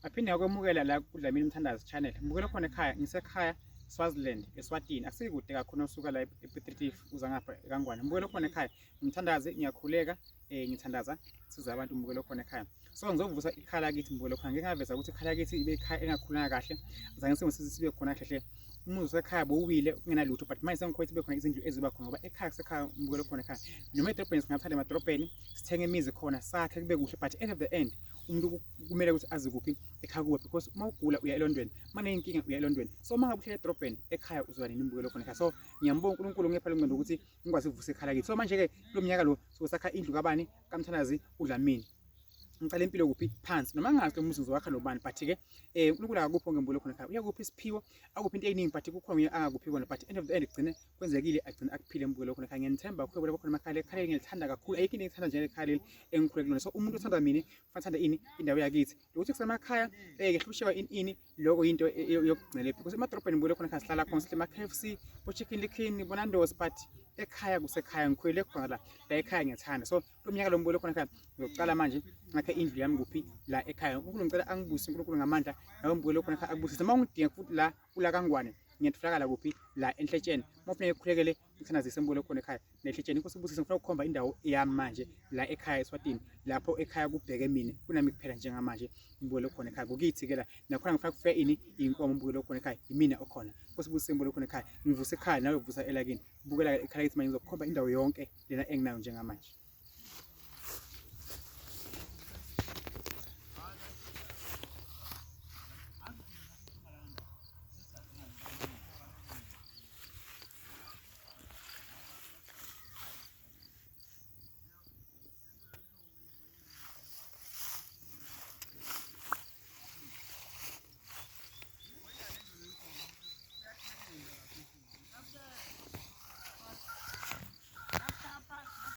aphinde akwemukela la kuDlamini Mthandazo channel. Mbukela khona ekhaya, ngisekhaya Swaziland, eSwatini. Akusikude kakhulu usuka la ePitritif uza ngapha eKangwane. Mbukela khona ekhaya, ngimthandaze, ngiyakhuleka, ngithandaza siza abantu. Mbukela khona ekhaya. So ngizovusa ikhala kithi. Mbukela khona ngingaveza ukuthi ikhala kithi ibe ikhaya engakhulanga kahle. Azange sengisize sibe khona kahle. Umuzi wekhaya bowuwile kungenalutho, but manje sengikhwethe bekhona izindlu eziba khona ngoba ekhaya kusekhaya. Mbukela khona ekhaya, noma edrobheni singathanda emadrobheni sithenge imizi khona sakhe kube kuhle, but end of the end umuntu kumele ukuthi azi kuphi ekhaya kuwe, because uma ugula uya elondweni, manje inkinga uya elondweni. So uma ngabe uhlele edrobheni, ekhaya uzoba nini? Mbukela khona ekhaya. So ngiyambonga uNkulunkulu ngephela ngqondo ukuthi ngikwazi ukuvusa ikhala kithi. So manje ke lo mnyaka lo sokosakha indlu kabani? kaMthandazi uDlamini. Ngicela impilo kuphi? Phansi. Noma ngazi umuzi ngizowakha nobani, but ke uNkulunkulu akakuphi ngembulelo khona ekhaya. Uyakuphi isiphiwo, akuphi into eyiningi, but kukhona uye angakuphi kona, but end of the end kugcine kwenzekile, agcine akuphile mbulelo khona ekhaya. Ngiyanithemba kukhona lapho khona ekhaya. Ekhaya ngilithanda kakhulu, ayikho into engithanda nje ekhaya leli engikhuleke kulona. So umuntu othanda mina kufanele athanda ini? Indawo yakithi. Ukuthi kusemakhaya ngehlushiwa ini lokho into yokugcina lephi, because emadrobheni mbulelo khona ekhaya sihlala khona sihlema KFC, bo Chicken Licken, bonandos, but ekhaya kusekhaya ngikhwele khona la ekhaya ngiyethanda. So lo mnyaka lo mbulelo khona ekhaya ngizocala manje ngakhe indlu yami kuphi? La ekhaya. uNkulunkulu ngicela angibusise uNkulunkulu ngamandla, nawe mbulelo khona ekhaya akubusise. Uma ungidinga futhi la kula Kangwane, ngiyatholakala kuphi? La Enhletsheni. Uma ufuna ukukhulekele ngithandazise mbulelo khona ekhaya neHletsheni. Inkosi ibusise, ngifuna ukukhomba indawo yami manje la ekhaya eSwatini, lapho ekhaya kubheke mina, kunami kuphela njengamanje. Mbulelo khona ekhaya kukithi ke la, nakhona ngifuna kufuya ini? Inkomo. Mbulelo khona ekhaya imina okhona. Inkosi ibusise mbulelo khona ekhaya, ngivusa ekhaya nawe uvusa elakini. Bukela ekhaya lithi manje ngizokukhomba indawo yonke lena enginayo njengamanje.